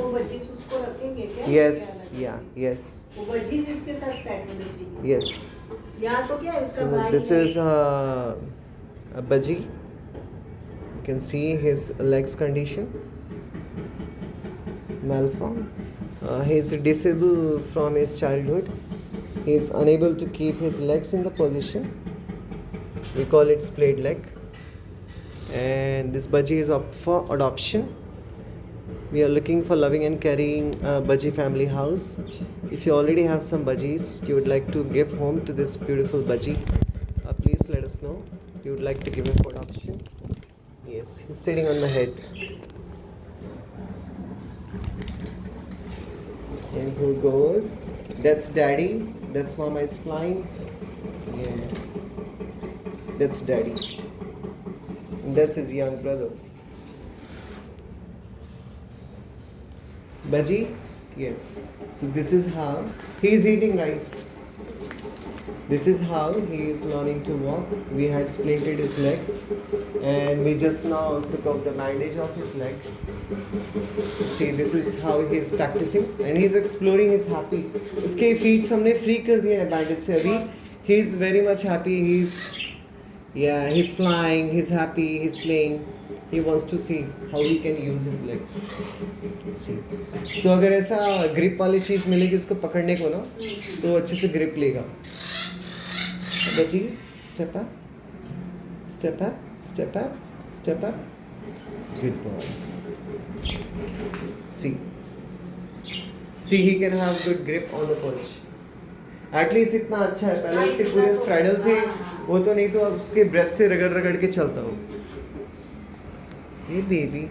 वो बजीज उसको रखेंगे क्या? Yes, yeah, yes, वो बजीज इसके साथ सेट होने चाहिए। yes. या तो क्या इसका So भाई this है? is a budgie. You can see his legs condition, malformed. He is disabled from his childhood. He is unable to keep his legs in the position. We call it splayed leg. And this budgie is up for adoption. We are looking for loving and caring budgie family house. If you already have some budgies you would like to give home to this beautiful budgie, please let us know. You would like to give him for adoption. Yes, he's sitting on the head. And who goes? That's daddy. That's mama is flying. Yeah. That's daddy. And that's his young brother. Budgie? Yes. So this is how he is eating rice. This is how he is learning to walk. We had splinted his leg and we just now took out the bandage of his leg. See, this is how he is practicing and he is exploring. He's happy. उसके feet हमने free कर दिए हैं bandage से अभी. He is very much happy. He's flying. He's happy. He's playing. He wants to see how he can use his legs. See. So अगर ऐसा grip वाली चीज़ मिलेगी उसको पकड़ने को ना तो अच्छे से grip लेगा. Budgie, step up, step up, step up, step up. Good boy. See, he can have good grip on the perch. At least इतना अच्छा है. पहले इसके पूरे straddle थे, वो तो नहीं तो अब उसके breast से रगड़ रगड़ के चलता हूँ. Hey baby.